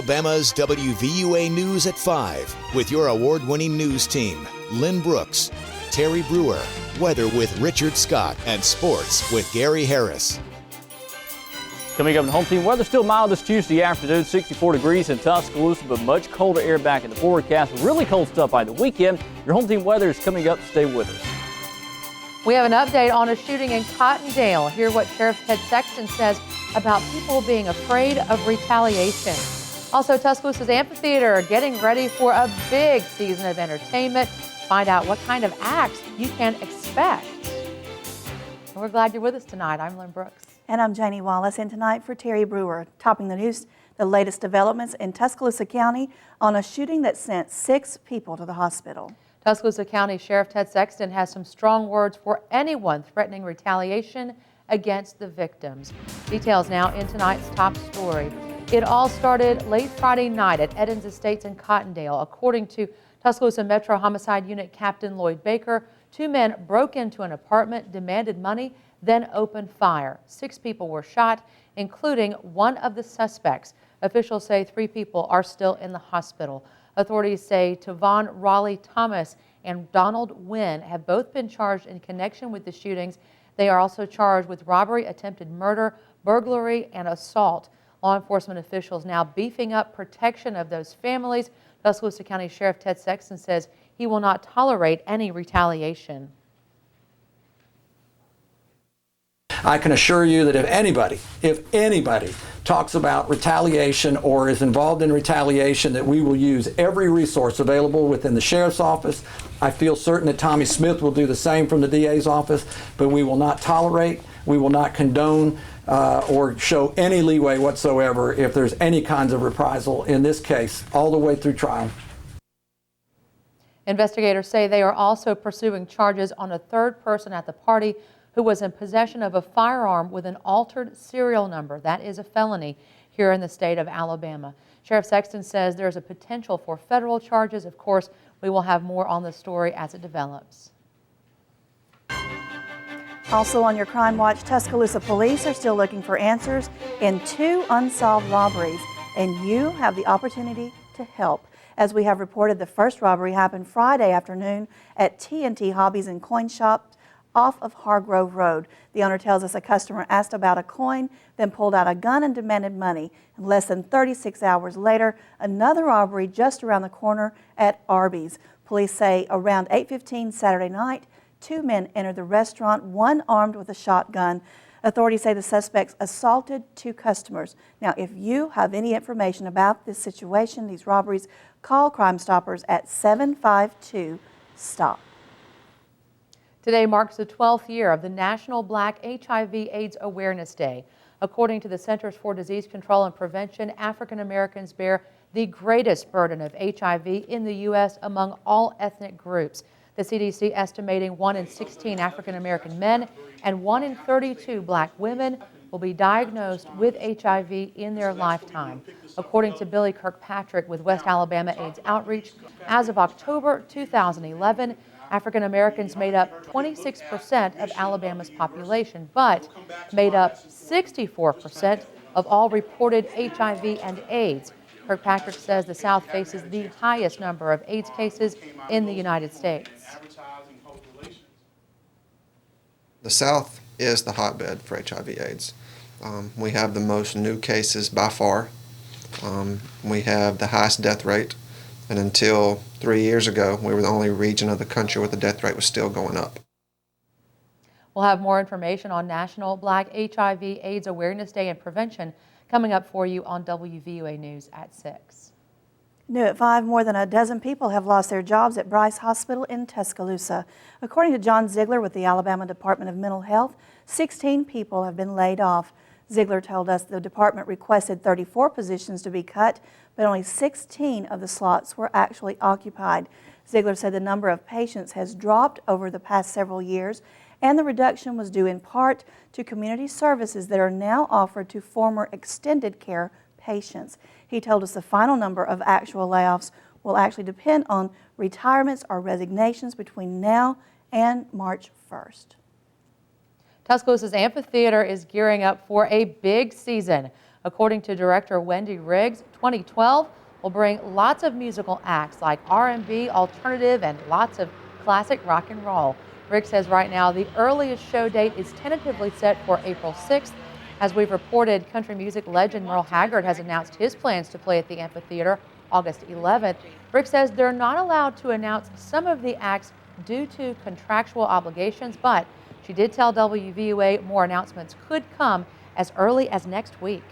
Alabama's WVUA News at 5 with your award-winning news team, Lynn Brooks, Terry Brewer, weather with Richard Scott, and sports with Gary Harris. Coming up in home team weather, still mild this Tuesday afternoon, 64 degrees in Tuscaloosa, but much colder air back in the forecast. Really cold stuff by the weekend. Your home team weather is coming up. Stay with us. We have an update on a shooting in Cottondale. Hear what Sheriff Ted Sexton says about people being afraid of retaliation. Also, Tuscaloosa's amphitheater getting ready for a big season of entertainment. Find out what kind of acts you can expect. And we're glad you're with us tonight. I'm Lynn Brooks. And I'm Janie Wallace, and tonight for Terry Brewer. Topping the news, the latest developments in Tuscaloosa County on a shooting that sent 6 people to the hospital. Tuscaloosa County Sheriff Ted Sexton has some strong words for anyone threatening retaliation against the victims. Details now in tonight's top story. It all started late Friday night at Eden's Estates in Cottondale. According to Tuscaloosa Metro Homicide Unit Captain Lloyd Baker, 2 men broke into an apartment, demanded money, then opened fire. 6 people were shot, including one of the suspects. Officials say 3 people are still in the hospital. Authorities say Tavon Raleigh Thomas and Donald Wynn have both been charged in connection with the shootings. They are also charged with robbery, attempted murder, burglary, and assault. Law enforcement officials now beefing up protection of those families. Tuscaloosa County Sheriff Ted Sexton says he will not tolerate any retaliation. I can assure you that if anybody talks about retaliation or is involved in retaliation, that we will use every resource available within the sheriff's office. I feel certain that Tommy Smith will do the same from the DA's office, but we will not tolerate, we will not condone or show any leeway whatsoever if there's any kinds of reprisal in this case, all the way through trial. Investigators say they are also pursuing charges on a third person at the party who was in possession of a firearm with an altered serial number. That is a felony here in the state of Alabama. Sheriff Sexton says there's a potential for federal charges. Of course, we will have more on the story as it develops. Also on your Crime Watch, Tuscaloosa police are still looking for answers in 2 unsolved robberies, and you have the opportunity to help. As we have reported, the first robbery happened Friday afternoon at T&T Hobbies and Coin Shop off of Hargrove Road. The owner tells us a customer asked about a coin, then pulled out a gun and demanded money. And less than 36 hours later, another robbery just around the corner at Arby's. Police say around 8:15 Saturday night, 2 men entered the restaurant, one armed with a shotgun. Authorities say the suspects assaulted 2 customers. Now, if you have any information about this situation, these robberies, call Crime Stoppers at 752-STOP. Today marks the 12th year of the National Black HIV/AIDS Awareness Day. According to the Centers for Disease Control and Prevention, African Americans bear the greatest burden of HIV in the U.S. among all ethnic groups. The CDC estimating 1 in 16 African American men and 1 in 32 black women will be diagnosed with HIV in their lifetime. According to Billy Kirkpatrick with West Alabama AIDS Outreach, as of October 2011, African Americans made up 26% of Alabama's population, but made up 64% of all reported HIV and AIDS. Kirkpatrick says the South faces the highest number of AIDS cases in the United States. The South is the hotbed for HIV/AIDS. We have the most new cases by far. We have the highest death rate. And until 3 years ago, we were the only region of the country where the death rate was still going up. We'll have more information on National Black HIV/AIDS Awareness Day and Prevention coming up for you on WVUA News at 6. New at 5, more than a dozen people have lost their jobs at Bryce Hospital in Tuscaloosa. According to John Ziegler with the Alabama Department of Mental Health, 16 people have been laid off. Ziegler told us the department requested 34 positions to be cut, but only 16 of the slots were actually occupied. Ziegler said the number of patients has dropped over the past several years, and the reduction was due in part to community services that are now offered to former extended care patients. He told us the final number of actual layoffs will actually depend on retirements or resignations between now and March 1st. Tuscaloosa's amphitheater is gearing up for a big season. According to director Wendy Riggs, 2012 will bring lots of musical acts like R&B, alternative, and lots of classic rock and roll. Riggs says right now the earliest show date is tentatively set for April 6th. As we've reported, country music legend Merle Haggard has announced his plans to play at the amphitheater August 11th. Riggs says they're not allowed to announce some of the acts due to contractual obligations, but she did tell WVUA more announcements could come as early as next week.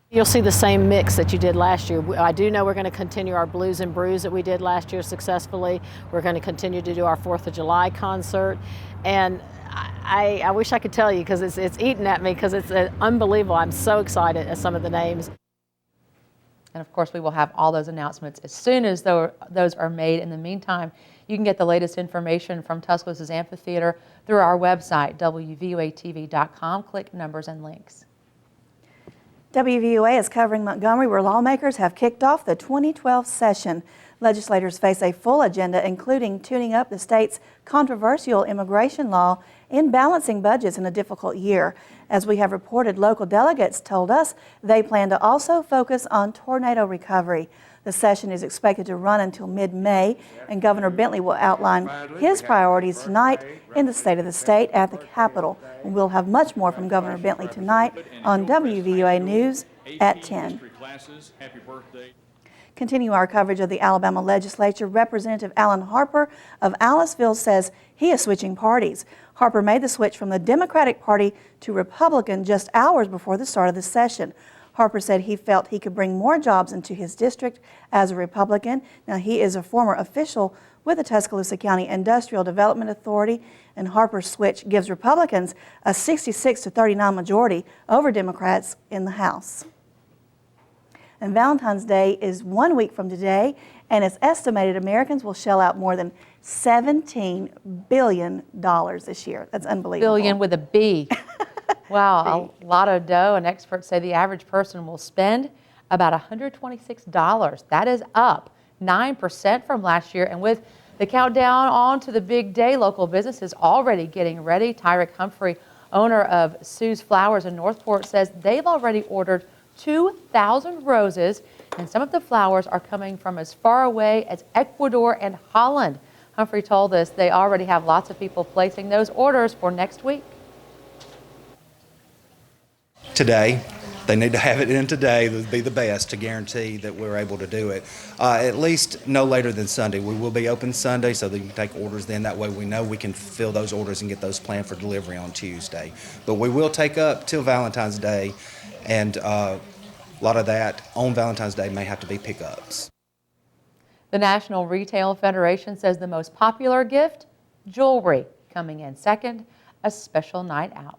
You'll see the same mix that you did last year. I do know we're going to continue our Blues and Brews that we did last year successfully. We're going to continue to do our 4th of July concert. And I wish I could tell you, because it's eating at me, because it's unbelievable. I'm so excited at some of the names. And of course, we will have all those announcements as soon as those are made. In the meantime, you can get the latest information from Tuscaloosa's amphitheater through our website, WVUATV.com. Click numbers and links. WVUA is covering Montgomery, where lawmakers have kicked off the 2012 session. Legislators face a full agenda, including tuning up the state's controversial immigration law and balancing budgets in a difficult year. As we have reported, local delegates told us they plan to also focus on tornado recovery. The session is expected to run until mid-May, and Governor Bentley will outline his priorities tonight in the State of the State at the Capitol. And we'll have much more from Governor Bentley tonight on WVUA News at 10. Continue our coverage of the Alabama legislature. Representative Alan Harper of Aliceville says he is switching parties. Harper made the switch from the Democratic Party to Republican just hours before the start of the session. Harper said he felt he could bring more jobs into his district as a Republican. Now, he is a former official with the Tuscaloosa County Industrial Development Authority, and Harper's switch gives Republicans a 66-39 majority over Democrats in the House. And Valentine's Day is 1 week from today, and it's estimated Americans will shell out more than $17 billion this year. That's unbelievable. Billion with a B. Wow, a lot of dough, and experts say the average person will spend about $126. That is up 9% from last year. And with the countdown on to the big day, local businesses already getting ready. Tyrek Humphrey, owner of Sue's Flowers in Northport, says they've already ordered 2,000 roses, and some of the flowers are coming from as far away as Ecuador and Holland. Humphrey told us they already have lots of people placing those orders for next week. Today, they need to have it in today. It would be the best to guarantee that we're able to do it. At least no later than Sunday. We will be open Sunday so that you can take orders then. That way we know we can fill those orders and get those planned for delivery on Tuesday. But we will take up till Valentine's Day, and a lot of that on Valentine's Day may have to be pickups. The National Retail Federation says the most popular gift, jewelry. Coming in second, a special night out.